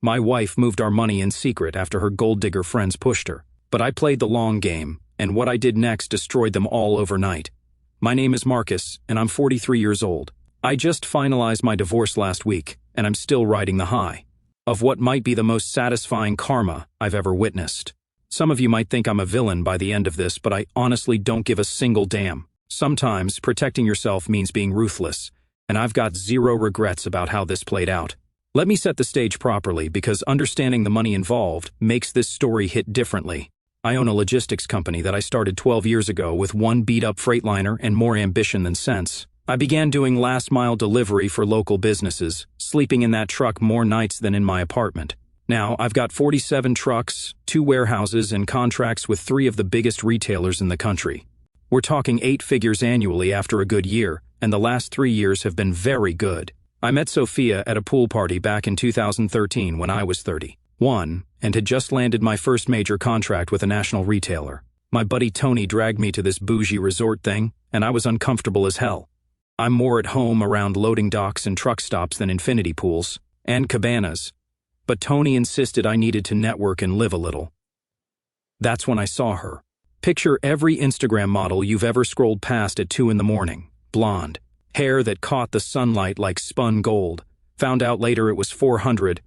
My wife moved our money in secret after her gold digger friends pushed her. But I played the long game, and what I did next destroyed them all overnight. My name is Marcus, and I'm 43 years old. I just finalized my divorce last week, and I'm still riding the high of what might be the most satisfying karma I've ever witnessed. Some of you might think I'm a villain by the end of this, but I honestly don't give a single damn. Sometimes protecting yourself means being ruthless, and I've got zero regrets about how this played out. Let me set the stage properly, because understanding the money involved makes this story hit differently. I own a logistics company that I started 12 years ago with one beat-up Freightliner and more ambition than sense. I began doing last-mile delivery for local businesses, sleeping in that truck more nights than in my apartment. Now, I've got 47 trucks, 2 warehouses, and contracts with 3 of the biggest retailers in the country. We're talking 8 figures annually after a good year, and the last 3 years have been very good. I met Sophia at a pool party back in 2013 when I was 31, and had just landed my first major contract with a national retailer. My buddy Tony dragged me to this bougie resort thing, and I was uncomfortable as hell. I'm more at home around loading docks and truck stops than infinity pools and cabanas. But Tony insisted I needed to network and live a little. That's when I saw her. Picture every Instagram model you've ever scrolled past at 2 in the morning. Blonde. Hair that caught the sunlight like spun gold. Found out later it was $400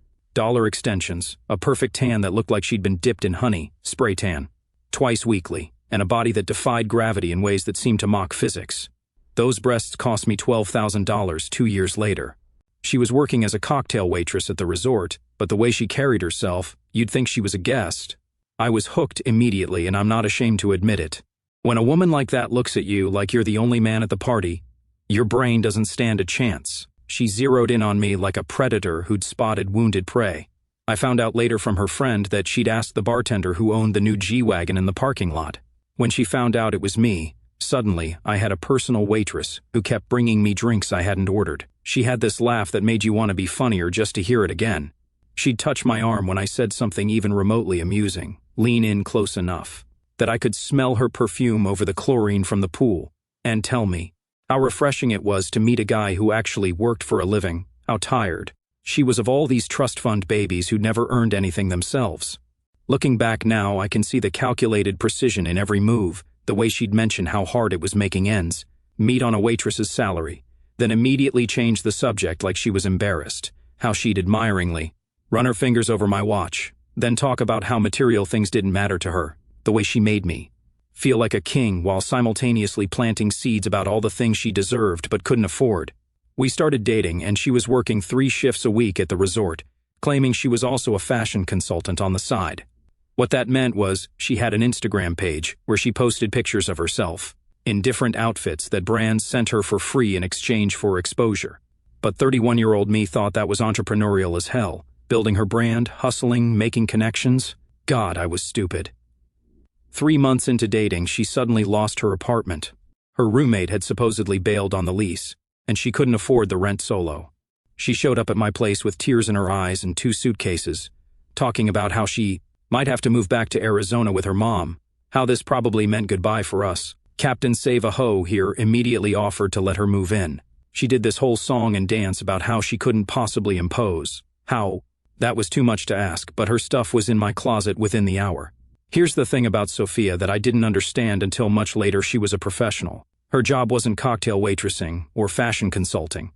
extensions, a perfect tan that looked like she'd been dipped in honey, spray tan, twice weekly, and a body that defied gravity in ways that seemed to mock physics. Those breasts cost me $12,000 2 years later. She was working as a cocktail waitress at the resort, but the way she carried herself, you'd think she was a guest. I was hooked immediately, and I'm not ashamed to admit it. When a woman like that looks at you like you're the only man at the party, your brain doesn't stand a chance. She zeroed in on me like a predator who'd spotted wounded prey. I found out later from her friend that she'd asked the bartender who owned the new G-Wagon in the parking lot. When she found out it was me, suddenly I had a personal waitress who kept bringing me drinks I hadn't ordered. She had this laugh that made you want to be funnier just to hear it again. She'd touch my arm when I said something even remotely amusing, lean in close enough that I could smell her perfume over the chlorine from the pool, and tell me how refreshing it was to meet a guy who actually worked for a living, how tired she was of all these trust fund babies who'd never earned anything themselves. Looking back now, I can see the calculated precision in every move, the way she'd mention how hard it was making ends meet on a waitress's salary, then immediately change the subject like she was embarrassed, how she'd admiringly run her fingers over my watch, then talk about how material things didn't matter to her, the way she made me feel like a king while simultaneously planting seeds about all the things she deserved but couldn't afford. We started dating, and she was working 3 shifts a week at the resort, claiming she was also a fashion consultant on the side. What that meant was she had an Instagram page where she posted pictures of herself in different outfits that brands sent her for free in exchange for exposure. But 31-year-old me thought that was entrepreneurial as hell. Building her brand, hustling, making connections. God, I was stupid. 3 months into dating, she suddenly lost her apartment. Her roommate had supposedly bailed on the lease, and she couldn't afford the rent solo. She showed up at my place with tears in her eyes and 2 suitcases, talking about how she might have to move back to Arizona with her mom, how this probably meant goodbye for us. Captain Save-A-Ho here immediately offered to let her move in. She did this whole song and dance about how she couldn't possibly impose, how that was too much to ask, but her stuff was in my closet within the hour. Here's the thing about Sophia that I didn't understand until much later: she was a professional. Her job wasn't cocktail waitressing or fashion consulting.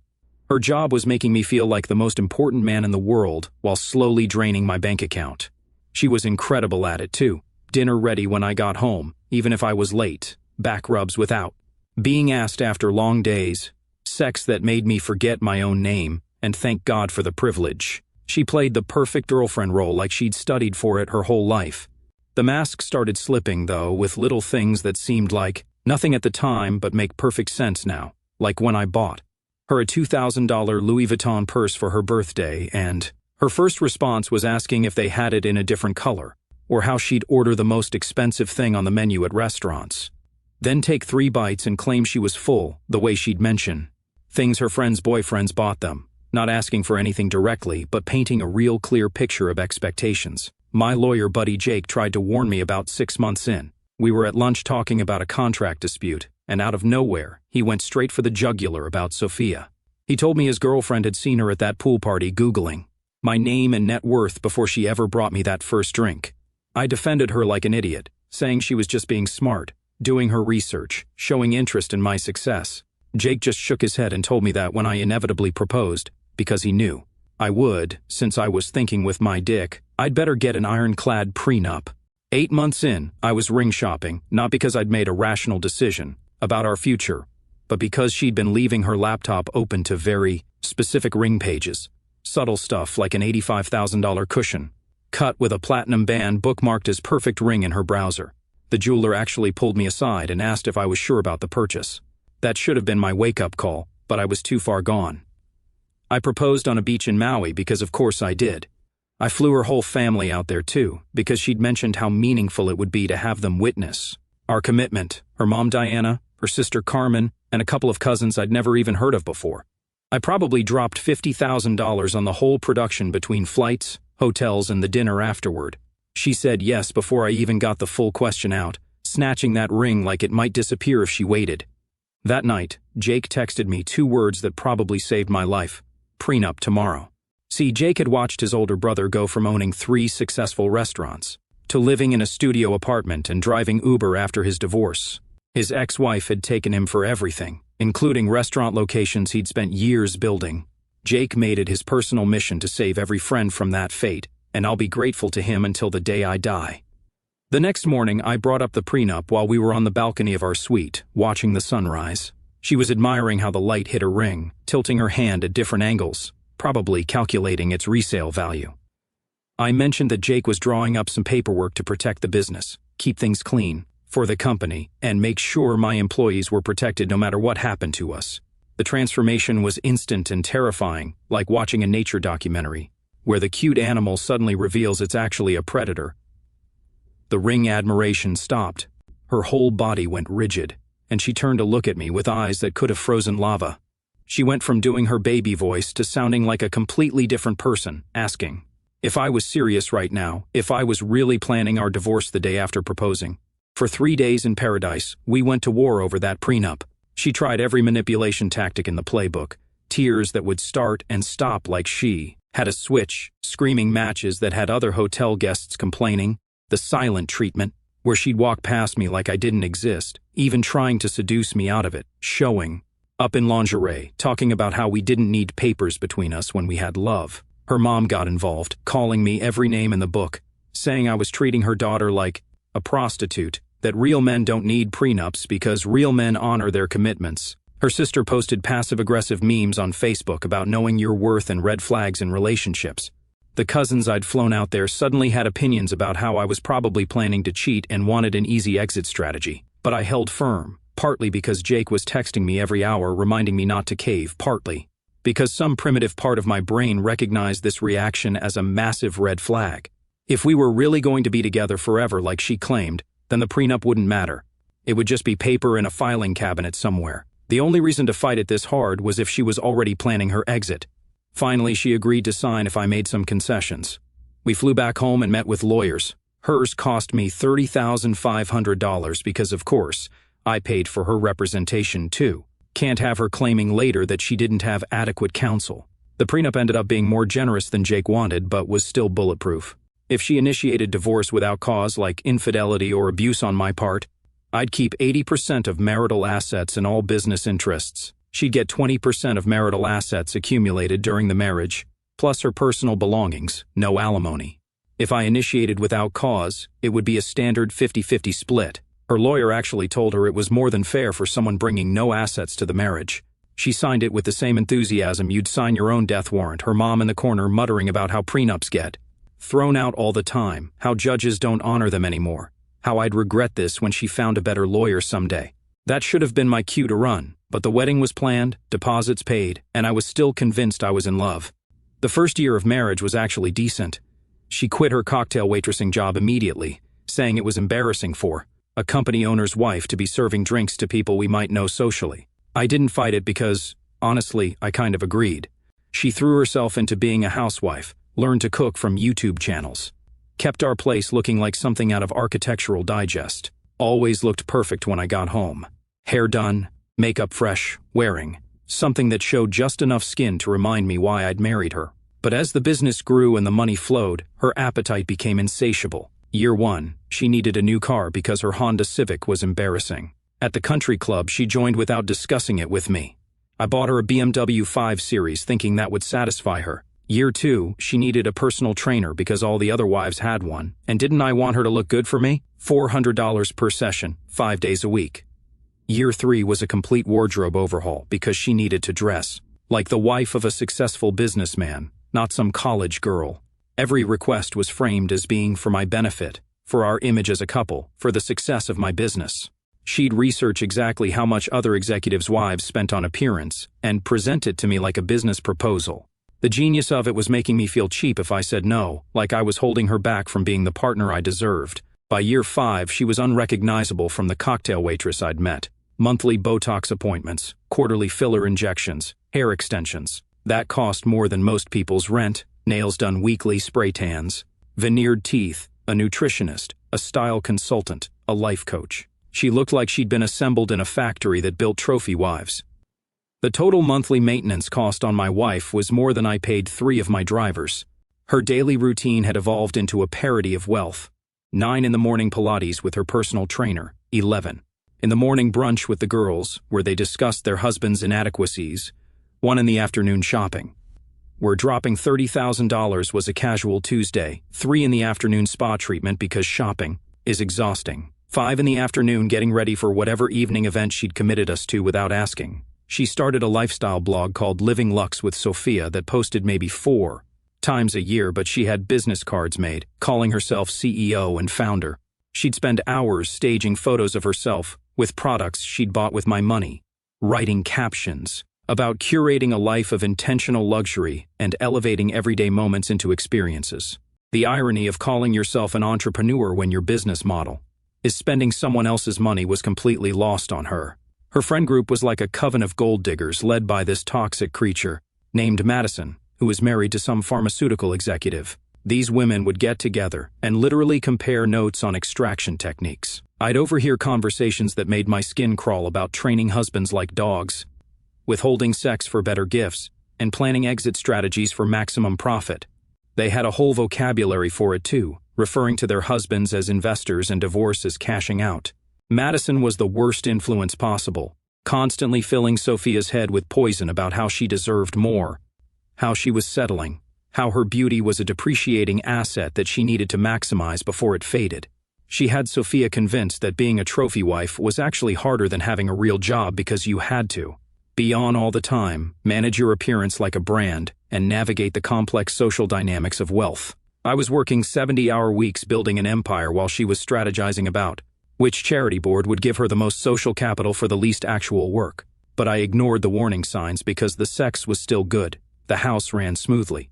Her job was making me feel like the most important man in the world while slowly draining my bank account. She was incredible at it too. Dinner ready when I got home, even if I was late. Back rubs without being asked after long days. Sex that made me forget my own name, and thank God for the privilege. She played the perfect girlfriend role like she'd studied for it her whole life. The mask started slipping, though, with little things that seemed like nothing at the time but make perfect sense now, like when I bought her a $2,000 Louis Vuitton purse for her birthday, and her first response was asking if they had it in a different color, or how she'd order the most expensive thing on the menu at restaurants. Then take 3 bites and claim she was full, the way she'd mention things her friends' boyfriends bought them, not asking for anything directly, but painting a real clear picture of expectations. My lawyer buddy Jake tried to warn me about 6 months in. We were at lunch talking about a contract dispute, and out of nowhere, he went straight for the jugular about Sophia. He told me his girlfriend had seen her at that pool party Googling my name and net worth before she ever brought me that first drink. I defended her like an idiot, saying she was just being smart, doing her research, showing interest in my success. Jake just shook his head and told me that when I inevitably proposed, because he knew I would, since I was thinking with my dick, I'd better get an ironclad prenup. 8 months in, I was ring shopping, not because I'd made a rational decision about our future, but because she'd been leaving her laptop open to very specific ring pages. Subtle stuff like an $85,000 cushion, cut with a platinum band bookmarked as perfect ring in her browser. The jeweler actually pulled me aside and asked if I was sure about the purchase. That should have been my wake-up call, but I was too far gone. I proposed on a beach in Maui because of course I did. I flew her whole family out there too, because she'd mentioned how meaningful it would be to have them witness our commitment, her mom Diana, her sister Carmen, and a couple of cousins I'd never even heard of before. I probably dropped $50,000 on the whole production between flights, hotels, and the dinner afterward. She said yes before I even got the full question out, snatching that ring like it might disappear if she waited. That night, Jake texted me 2 words that probably saved my life: prenup tomorrow. See, Jake had watched his older brother go from owning 3 successful restaurants to living in a studio apartment and driving Uber after his divorce. His ex-wife had taken him for everything, including restaurant locations he'd spent years building. Jake made it his personal mission to save every friend from that fate, and I'll be grateful to him until the day I die. The next morning, I brought up the prenup while we were on the balcony of our suite, watching the sunrise. She was admiring how the light hit her ring, tilting her hand at different angles, probably calculating its resale value. I mentioned that Jake was drawing up some paperwork to protect the business, keep things clean for the company, and make sure my employees were protected no matter what happened to us. The transformation was instant and terrifying, like watching a nature documentary, where the cute animal suddenly reveals it's actually a predator. The ring admiration stopped. Her whole body went rigid, and she turned to look at me with eyes that could have frozen lava. She went from doing her baby voice to sounding like a completely different person, asking if I was serious right now, if I was really planning our divorce the day after proposing. For 3 days in paradise, we went to war over that prenup. She tried every manipulation tactic in the playbook, tears that would start and stop like she had a switch, screaming matches that had other hotel guests complaining, the silent treatment, where she'd walk past me like I didn't exist, even trying to seduce me out of it, showing up in lingerie, talking about how we didn't need papers between us when we had love. Her mom got involved, calling me every name in the book, saying I was treating her daughter like a prostitute, that real men don't need prenups because real men honor their commitments. Her sister posted passive-aggressive memes on Facebook about knowing your worth and red flags in relationships. The cousins I'd flown out there suddenly had opinions about how I was probably planning to cheat and wanted an easy exit strategy. But I held firm, partly because Jake was texting me every hour reminding me not to cave, partly because some primitive part of my brain recognized this reaction as a massive red flag. If we were really going to be together forever like she claimed, then the prenup wouldn't matter. It would just be paper in a filing cabinet somewhere. The only reason to fight it this hard was if she was already planning her exit. Finally, she agreed to sign if I made some concessions. We flew back home and met with lawyers. Hers cost me $30,500 because, of course, I paid for her representation too. Can't have her claiming later that she didn't have adequate counsel. The prenup ended up being more generous than Jake wanted, but was still bulletproof. If she initiated divorce without cause, like infidelity or abuse on my part, I'd keep 80% of marital assets and all business interests. She'd get 20% of marital assets accumulated during the marriage, plus her personal belongings, no alimony. If I initiated without cause, it would be a standard 50-50 split. Her lawyer actually told her it was more than fair for someone bringing no assets to the marriage. She signed it with the same enthusiasm you'd sign your own death warrant, her mom in the corner muttering about how prenups get thrown out all the time, how judges don't honor them anymore, how I'd regret this when she found a better lawyer someday. That should have been my cue to run, but the wedding was planned, deposits paid, and I was still convinced I was in love. The first year of marriage was actually decent. She quit her cocktail waitressing job immediately, saying it was embarrassing for a company owner's wife to be serving drinks to people we might know socially. I didn't fight it because, honestly, I kind of agreed. She threw herself into being a housewife, learned to cook from YouTube channels, kept our place looking like something out of Architectural Digest, always looked perfect when I got home. Hair done, makeup fresh, wearing something that showed just enough skin to remind me why I'd married her. But as the business grew and the money flowed, her appetite became insatiable. Year 1, she needed a new car because her Honda Civic was embarrassing. At the country club, she joined without discussing it with me. I bought her a BMW 5 Series thinking that would satisfy her. Year 2, she needed a personal trainer because all the other wives had one, and didn't I want her to look good for me? $400 per session, 5 days a week. Year 3 was a complete wardrobe overhaul because she needed to dress like the wife of a successful businessman, not some college girl. Every request was framed as being for my benefit, for our image as a couple, for the success of my business. She'd research exactly how much other executives' wives spent on appearance and present it to me like a business proposal. The genius of it was making me feel cheap if I said no, like I was holding her back from being the partner I deserved. By year 5, she was unrecognizable from the cocktail waitress I'd met. Monthly Botox appointments, quarterly filler injections, hair extensions. That cost more than most people's rent, nails done weekly, spray tans, veneered teeth, a nutritionist, a style consultant, a life coach. She looked like she'd been assembled in a factory that built trophy wives. The total monthly maintenance cost on my wife was more than I paid 3 of my drivers. Her daily routine had evolved into a parody of wealth. 9 in the morning Pilates with her personal trainer, 11. In the morning brunch with the girls, where they discussed their husbands' inadequacies, 1 in the afternoon shopping, where dropping $30,000 was a casual Tuesday, 3 in the afternoon spa treatment because shopping is exhausting, 5 in the afternoon getting ready for whatever evening event she'd committed us to without asking. She started a lifestyle blog called Living Lux with Sophia that posted maybe 4 times a year, but she had business cards made, calling herself CEO and founder. She'd spend hours staging photos of herself with products she'd bought with my money, writing captions about curating a life of intentional luxury and elevating everyday moments into experiences. The irony of calling yourself an entrepreneur when your business model is spending someone else's money was completely lost on her. Her friend group was like a coven of gold diggers led by this toxic creature named Madison, who was married to some pharmaceutical executive. These women would get together and literally compare notes on extraction techniques. I'd overhear conversations that made my skin crawl about training husbands like dogs, withholding sex for better gifts, and planning exit strategies for maximum profit. They had a whole vocabulary for it too, referring to their husbands as investors and divorce as cashing out. Madison was the worst influence possible, constantly filling Sophia's head with poison about how she deserved more, how she was settling, how her beauty was a depreciating asset that she needed to maximize before it faded. She had Sophia convinced that being a trophy wife was actually harder than having a real job because you had to be on all the time, manage your appearance like a brand, and navigate the complex social dynamics of wealth. I was working 70-hour weeks building an empire while she was strategizing about which charity board would give her the most social capital for the least actual work. But I ignored the warning signs because the sex was still good, the house ran smoothly,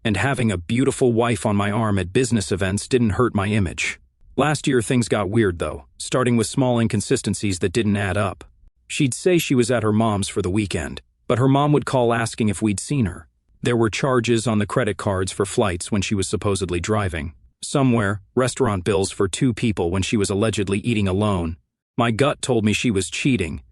and having a beautiful wife on my arm at business events didn't hurt my image. Last year things got weird though, starting with small inconsistencies that didn't add up. She'd say she was at her mom's for the weekend, but her mom would call asking if we'd seen her. There were charges on the credit cards for flights when she was supposedly driving. Somewhere, restaurant bills for 2 people when she was allegedly eating alone. My gut told me she was cheating,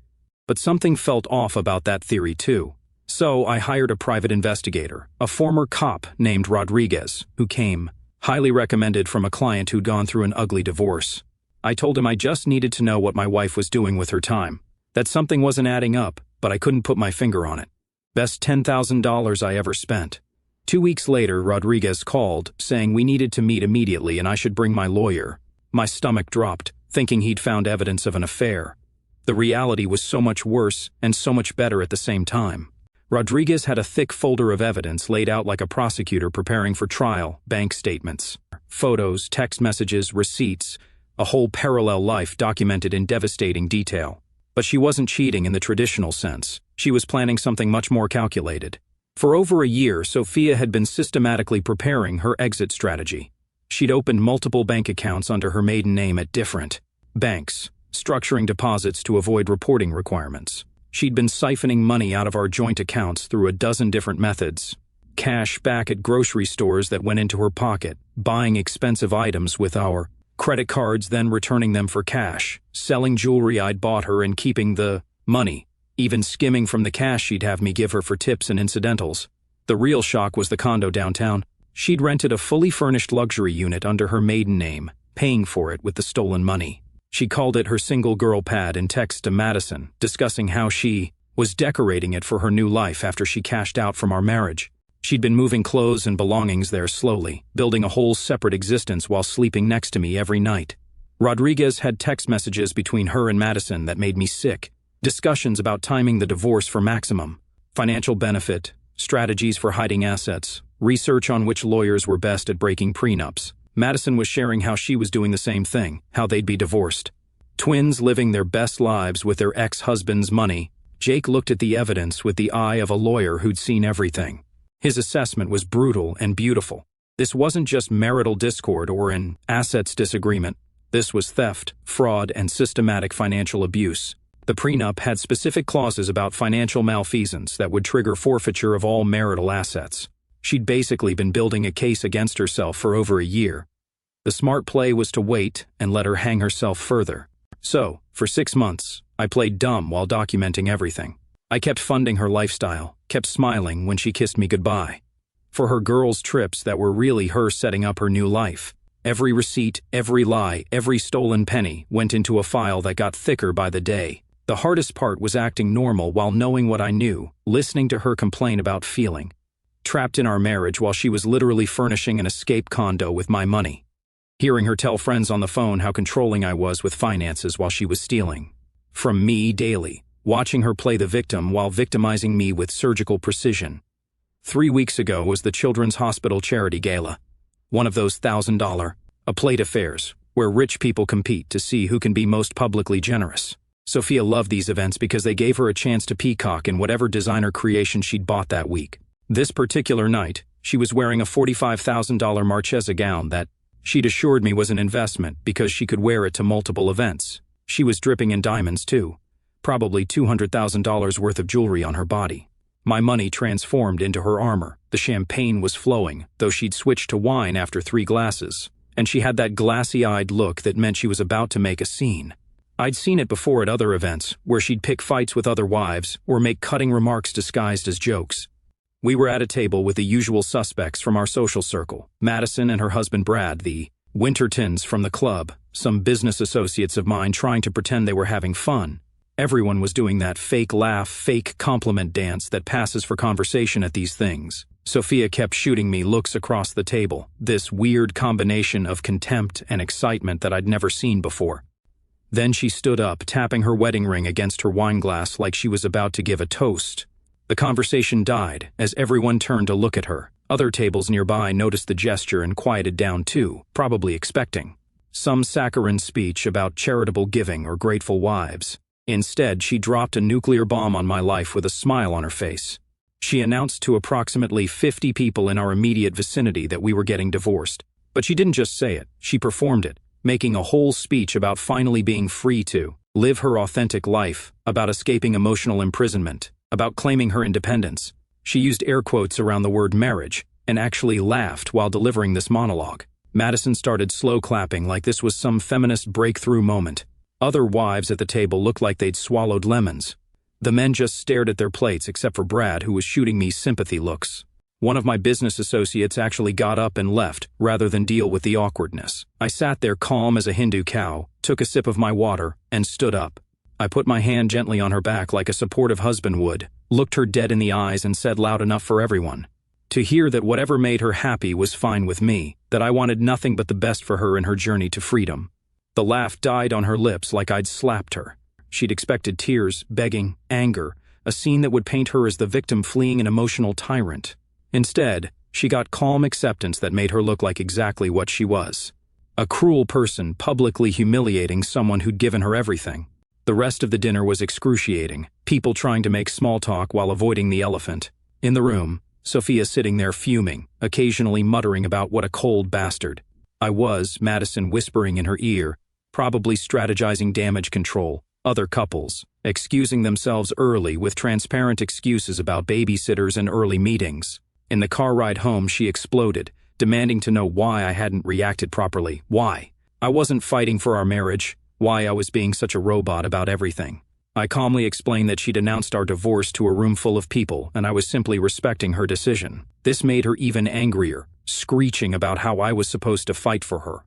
but something felt off about that theory too. So I hired a private investigator, a former cop named Rodriguez, who came, highly recommended from a client who'd gone through an ugly divorce. I told him I just needed to know what my wife was doing with her time, that something wasn't adding up, but I couldn't put my finger on it. Best $10,000 I ever spent. 2 weeks later, Rodriguez called, saying we needed to meet immediately and I should bring my lawyer. My stomach dropped, thinking he'd found evidence of an affair. The reality was so much worse and so much better at the same time. Rodriguez had a thick folder of evidence laid out like a prosecutor preparing for trial, bank statements, photos, text messages, receipts, a whole parallel life documented in devastating detail. But she wasn't cheating in the traditional sense. She was planning something much more calculated. For over a year, Sophia had been systematically preparing her exit strategy. She'd opened multiple bank accounts under her maiden name at different banks, structuring deposits to avoid reporting requirements. She'd been siphoning money out of our joint accounts through a dozen different methods. Cash back at grocery stores that went into her pocket, buying expensive items with our credit cards, then returning them for cash, selling jewelry I'd bought her and keeping the money, even skimming from the cash she'd have me give her for tips and incidentals. The real shock was the condo downtown. She'd rented a fully furnished luxury unit under her maiden name, paying for it with the stolen money. She called it her single girl pad in text to Madison, discussing how she was decorating it for her new life after she cashed out from our marriage. She'd been moving clothes and belongings there slowly, building a whole separate existence while sleeping next to me every night. Rodriguez had text messages between her and Madison that made me sick. Discussions about timing the divorce for maximum, financial benefit, strategies for hiding assets, research on which lawyers were best at breaking prenups. Madison was sharing how she was doing the same thing, how they'd be divorced. Twins living their best lives with their ex-husband's money. Jake looked at the evidence with the eye of a lawyer who'd seen everything. His assessment was brutal and beautiful. This wasn't just marital discord or an assets disagreement. This was theft, fraud, and systematic financial abuse. The prenup had specific clauses about financial malfeasance that would trigger forfeiture of all marital assets. She'd basically been building a case against herself for over a year. The smart play was to wait and let her hang herself further. So, for 6 months, I played dumb while documenting everything. I kept funding her lifestyle, kept smiling when she kissed me goodbye. For her girls' trips that were really her setting up her new life. Every receipt, every lie, every stolen penny went into a file that got thicker by the day. The hardest part was acting normal while knowing what I knew, listening to her complain about feeling trapped in our marriage while she was literally furnishing an escape condo with my money. Hearing her tell friends on the phone how controlling I was with finances while she was stealing from me daily. Watching her play the victim while victimizing me with surgical precision. 3 weeks ago was the Children's Hospital Charity Gala. One of those $1,000 a plate affairs, where rich people compete to see who can be most publicly generous. Sophia loved these events because they gave her a chance to peacock in whatever designer creation she'd bought that week. This particular night, she was wearing a $45,000 Marchesa gown that she'd assured me was an investment because she could wear it to multiple events. She was dripping in diamonds too, probably $200,000 worth of jewelry on her body. My money transformed into her armor. The champagne was flowing, though she'd switched to wine after 3 glasses, and she had that glassy-eyed look that meant she was about to make a scene. I'd seen it before at other events, where she'd pick fights with other wives or make cutting remarks disguised as jokes. We were at a table with the usual suspects from our social circle, Madison and her husband Brad, the Wintertons from the club, some business associates of mine trying to pretend they were having fun. Everyone was doing that fake laugh, fake compliment dance that passes for conversation at these things. Sophia kept shooting me looks across the table, this weird combination of contempt and excitement that I'd never seen before. Then she stood up, tapping her wedding ring against her wine glass like she was about to give a toast. The conversation died as everyone turned to look at her. Other tables nearby noticed the gesture and quieted down too, probably expecting some saccharine speech about charitable giving or grateful wives. Instead, she dropped a nuclear bomb on my life with a smile on her face. She announced to approximately 50 people in our immediate vicinity that we were getting divorced. But she didn't just say it, she performed it, making a whole speech about finally being free to live her authentic life, about escaping emotional imprisonment, about claiming her independence. She used air quotes around the word marriage, and actually laughed while delivering this monologue. Madison started slow clapping like this was some feminist breakthrough moment. Other wives at the table looked like they'd swallowed lemons. The men just stared at their plates except for Brad, who was shooting me sympathy looks. One of my business associates actually got up and left, rather than deal with the awkwardness. I sat there calm as a Hindu cow, took a sip of my water, and stood up. I put my hand gently on her back like a supportive husband would, looked her dead in the eyes and said loud enough for everyone to hear that whatever made her happy was fine with me, that I wanted nothing but the best for her in her journey to freedom. The laugh died on her lips like I'd slapped her. She'd expected tears, begging, anger, a scene that would paint her as the victim fleeing an emotional tyrant. Instead, she got calm acceptance that made her look like exactly what she was. A cruel person publicly humiliating someone who'd given her everything. The rest of the dinner was excruciating, people trying to make small talk while avoiding the elephant. In the room, Sophia sitting there fuming, occasionally muttering about what a cold bastard I was, Madison whispering in her ear, probably strategizing damage control, other couples, excusing themselves early with transparent excuses about babysitters and early meetings. In the car ride home, she exploded, demanding to know why I hadn't reacted properly, why I wasn't fighting for our marriage, why I was being such a robot about everything. I calmly explained that she'd announced our divorce to a room full of people and I was simply respecting her decision. This made her even angrier, screeching about how I was supposed to fight for her.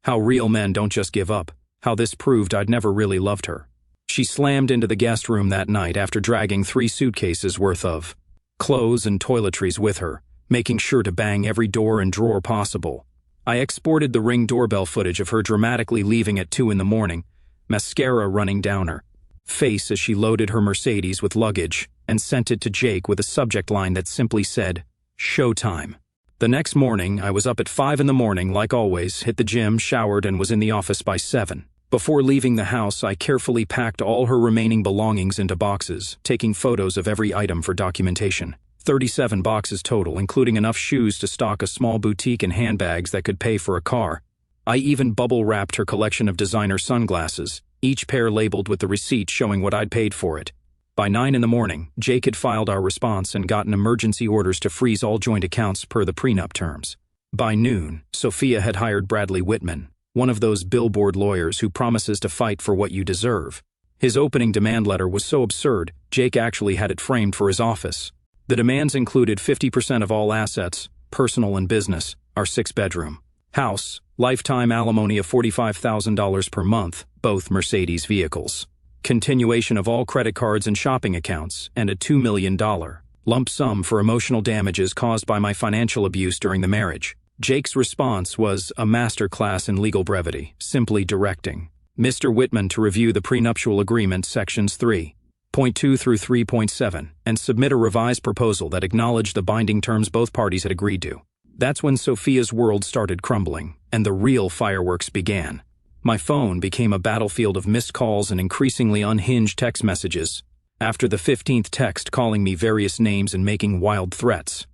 How real men don't just give up. How this proved I'd never really loved her. She slammed into the guest room that night after dragging 3 suitcases worth of clothes and toiletries with her, making sure to bang every door and drawer possible. I exported the Ring doorbell footage of her dramatically leaving at 2 in the morning, mascara running down her face as she loaded her Mercedes with luggage, and sent it to Jake with a subject line that simply said, "Showtime." The next morning, I was up at 5 in the morning like always, hit the gym, showered, and was in the office by 7. Before leaving the house, I carefully packed all her remaining belongings into boxes, taking photos of every item for documentation. 37 boxes total, including enough shoes to stock a small boutique and handbags that could pay for a car. I even bubble-wrapped her collection of designer sunglasses, each pair labeled with the receipt showing what I'd paid for it. By 9 in the morning, Jake had filed our response and gotten emergency orders to freeze all joint accounts per the prenup terms. By noon, Sophia had hired Bradley Whitman, one of those billboard lawyers who promises to fight for what you deserve. His opening demand letter was so absurd, Jake actually had it framed for his office. The demands included 50% of all assets, personal and business, our 6-bedroom house, lifetime alimony of $45,000 per month, both Mercedes vehicles, continuation of all credit cards and shopping accounts, and a $2 million lump sum for emotional damages caused by my financial abuse during the marriage. Jake's response was a masterclass in legal brevity, simply directing Mr. Whitman to review the prenuptial agreement sections 3.2 through 3.7 and submit a revised proposal that acknowledged the binding terms both parties had agreed to. That's when Sophia's world started crumbling, and the real fireworks began. My phone became a battlefield of missed calls and increasingly unhinged text messages, after the 15th text calling me various names and making wild threats.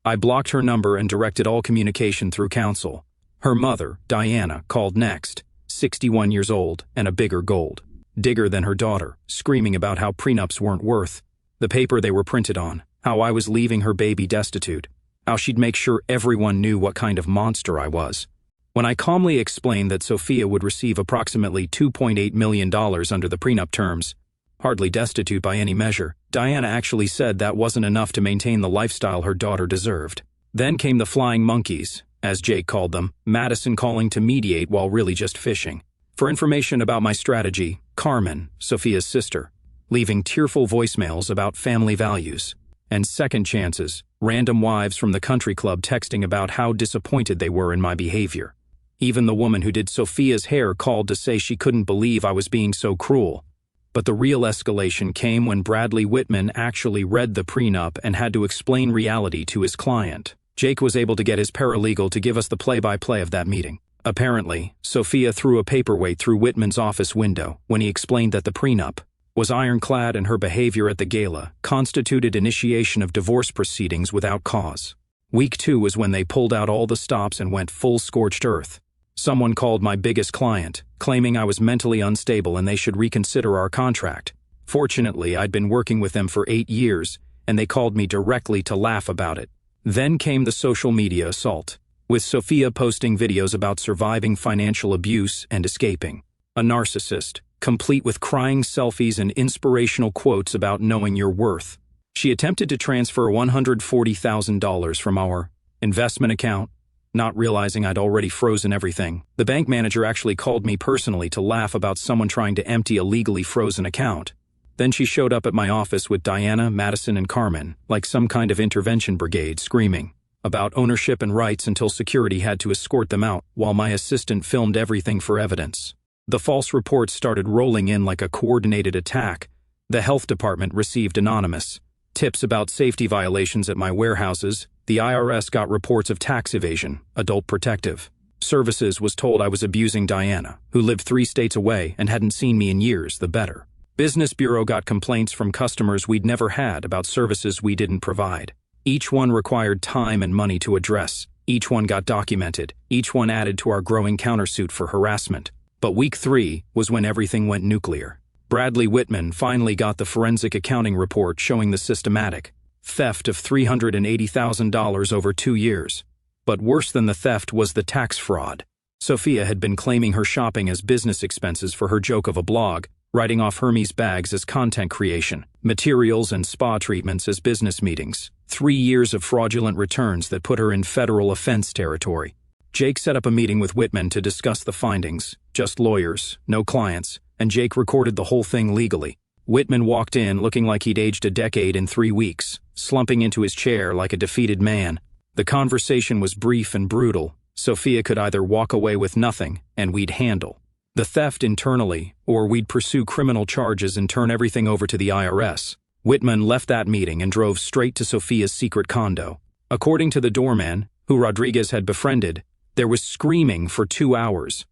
I blocked her number and directed all communication through counsel. Her mother, Diana, called next, 61 years old and a bigger gold digger than her daughter, screaming about how prenups weren't worth the paper they were printed on, how I was leaving her baby destitute, how she'd make sure everyone knew what kind of monster I was. When I calmly explained that Sophia would receive approximately $2.8 million under the prenup terms, hardly destitute by any measure, Diana actually said that wasn't enough to maintain the lifestyle her daughter deserved. Then came the flying monkeys, as Jake called them, Madison calling to mediate while really just fishing. For information about my strategy, Carmen, Sophia's sister, leaving tearful voicemails about family values, and second chances, random wives from the country club texting about how disappointed they were in my behavior. Even the woman who did Sophia's hair called to say she couldn't believe I was being so cruel. But the real escalation came when Bradley Whitman actually read the prenup and had to explain reality to his client. Jake was able to get his paralegal to give us the play-by-play of that meeting. Apparently, Sophia threw a paperweight through Whitman's office window when he explained that the prenup was ironclad and her behavior at the gala constituted initiation of divorce proceedings without cause. Week 2 was when they pulled out all the stops and went full scorched earth. Someone called my biggest client, claiming I was mentally unstable and they should reconsider our contract. Fortunately, I'd been working with them for 8 years, and they called me directly to laugh about it. Then came the social media assault, with Sophia posting videos about surviving financial abuse and escaping. A narcissist, complete with crying selfies and inspirational quotes about knowing your worth. She attempted to transfer $140,000 from our investment account, not realizing I'd already frozen everything. The bank manager actually called me personally to laugh about someone trying to empty a legally frozen account. Then she showed up at my office with Diana, Madison, and Carmen, like some kind of intervention brigade, screaming about ownership and rights until security had to escort them out while my assistant filmed everything for evidence. The false reports started rolling in like a coordinated attack. The health department received anonymous tips about safety violations at my warehouses. The IRS got reports of tax evasion. Adult Protective Services was told I was abusing Diana, who lived 3 states away and hadn't seen me in years, the better. Business Bureau got complaints from customers we'd never had about services we didn't provide. Each one required time and money to address. Each one got documented. Each one added to our growing countersuit for harassment. But week 3 was when everything went nuclear. Bradley Whitman finally got the forensic accounting report showing the systematic theft of $380,000 over 2 years. But worse than the theft was the tax fraud. Sophia had been claiming her shopping as business expenses for her joke of a blog, writing off Hermes bags as content creation, materials and spa treatments as business meetings, 3 years of fraudulent returns that put her in federal offense territory. Jake set up a meeting with Whitman to discuss the findings, just lawyers, no clients, and Jake recorded the whole thing legally. Whitman walked in looking like he'd aged a decade in 3 weeks, slumping into his chair like a defeated man. The conversation was brief and brutal. Sophia could either walk away with nothing, and we'd handle the theft internally, or we'd pursue criminal charges and turn everything over to the IRS. Whitman left that meeting and drove straight to Sophia's secret condo. According to the doorman, who Rodriguez had befriended, there was screaming for 2 hours,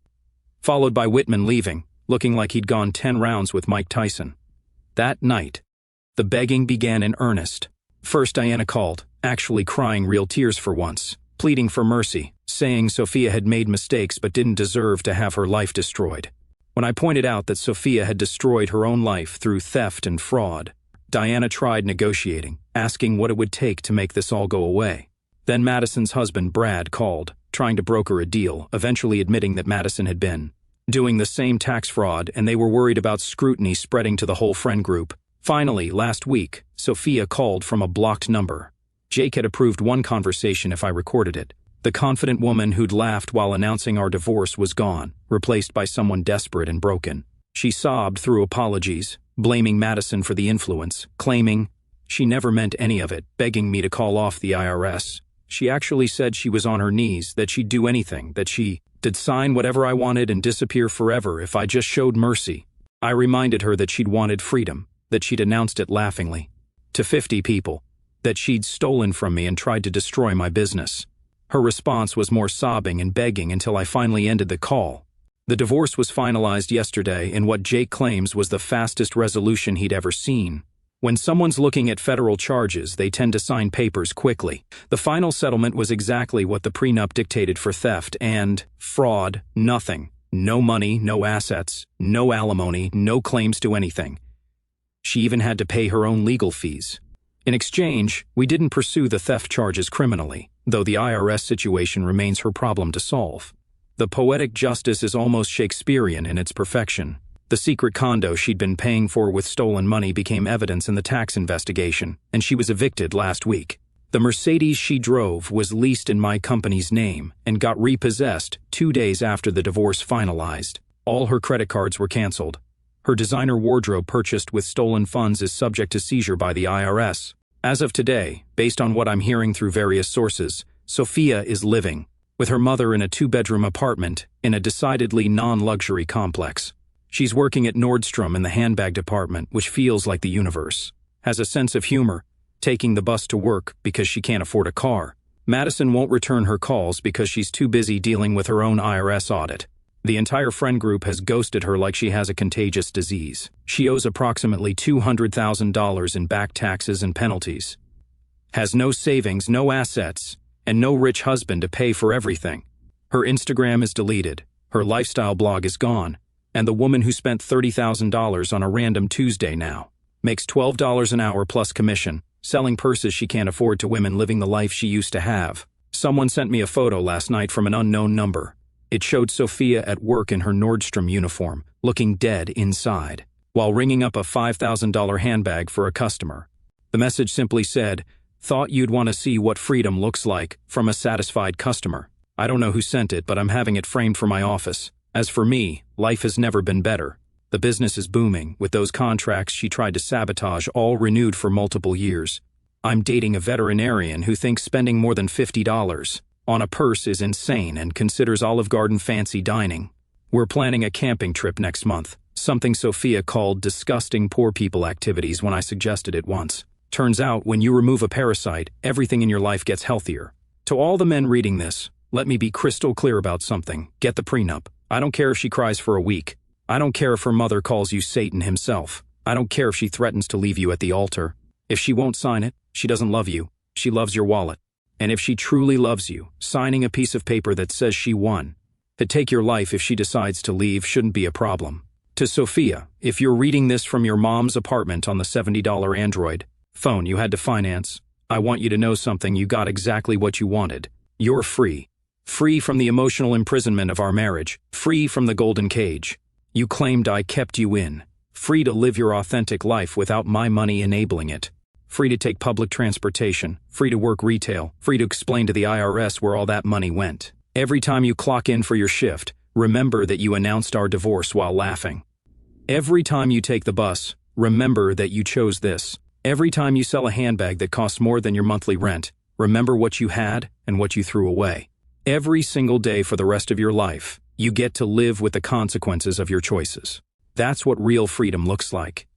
followed by Whitman leaving, looking like he'd gone 10 rounds with Mike Tyson. That night, the begging began in earnest. First, Diana called, actually crying real tears for once, pleading for mercy, saying Sophia had made mistakes but didn't deserve to have her life destroyed. When I pointed out that Sophia had destroyed her own life through theft and fraud, Diana tried negotiating, asking what it would take to make this all go away. Then Madison's husband, Brad, called, trying to broker a deal, eventually admitting that Madison had been doing the same tax fraud and they were worried about scrutiny spreading to the whole friend group. Finally, last week, Sophia called from a blocked number. Jake had approved one conversation if I recorded it. The confident woman who'd laughed while announcing our divorce was gone, replaced by someone desperate and broken. She sobbed through apologies, blaming Madison for the influence, claiming she never meant any of it, begging me to call off the IRS. She actually said she was on her knees, that she'd do anything, that she did sign whatever I wanted and disappear forever if I just showed mercy. I reminded her that she'd wanted freedom, that she'd announced it laughingly to 50 people, that she'd stolen from me and tried to destroy my business. Her response was more sobbing and begging until I finally ended the call. The divorce was finalized yesterday in what Jake claims was the fastest resolution he'd ever seen. When someone's looking at federal charges, they tend to sign papers quickly. The final settlement was exactly what the prenup dictated for theft and fraud, nothing. No money, no assets, no alimony, no claims to anything. She even had to pay her own legal fees. In exchange, we didn't pursue the theft charges criminally, though the IRS situation remains her problem to solve. The poetic justice is almost Shakespearean in its perfection. The secret condo she'd been paying for with stolen money became evidence in the tax investigation, and she was evicted last week. The Mercedes she drove was leased in my company's name and got repossessed 2 days after the divorce finalized. All her credit cards were canceled. Her designer wardrobe purchased with stolen funds is subject to seizure by the IRS. As of today, based on what I'm hearing through various sources, Sophia is living with her mother in a 2-bedroom apartment in a decidedly non-luxury complex. She's working at Nordstrom in the handbag department, which feels like the universe. Has a sense of humor, taking the bus to work because she can't afford a car. Madison won't return her calls because she's too busy dealing with her own IRS audit. The entire friend group has ghosted her like she has a contagious disease. She owes approximately $200,000 in back taxes and penalties. Has no savings, no assets, and no rich husband to pay for everything. Her Instagram is deleted, her lifestyle blog is gone, and the woman who spent $30,000 on a random Tuesday now makes $12 an hour plus commission, selling purses she can't afford to women living the life she used to have. Someone sent me a photo last night from an unknown number. It showed Sophia at work in her Nordstrom uniform, looking dead inside, while ringing up a $5,000 handbag for a customer. The message simply said, "Thought you'd want to see what freedom looks like from a satisfied customer." I don't know who sent it, but I'm having it framed for my office. As for me, life has never been better. The business is booming, with those contracts she tried to sabotage all renewed for multiple years. I'm dating a veterinarian who thinks spending more than $50 on a purse is insane and considers Olive Garden fancy dining. We're planning a camping trip next month, something Sophia called disgusting poor people activities when I suggested it once. Turns out, when you remove a parasite, everything in your life gets healthier. To all the men reading this, let me be crystal clear about something. Get the prenup. I don't care if she cries for a week. I don't care if her mother calls you Satan himself. I don't care if she threatens to leave you at the altar. If she won't sign it, she doesn't love you. She loves your wallet. And if she truly loves you, signing a piece of paper that says she won, to take your life if she decides to leave shouldn't be a problem. To Sophia, if you're reading this from your mom's apartment on the $70 Android phone you had to finance, I want you to know something. You got exactly what you wanted. You're free. Free from the emotional imprisonment of our marriage. Free from the golden cage. You claimed I kept you in. Free to live your authentic life without my money enabling it. Free to take public transportation, free to work retail, free to explain to the IRS where all that money went. Every time you clock in for your shift, remember that you announced our divorce while laughing. Every time you take the bus, remember that you chose this. Every time you sell a handbag that costs more than your monthly rent, remember what you had and what you threw away. Every single day for the rest of your life, you get to live with the consequences of your choices. That's what real freedom looks like.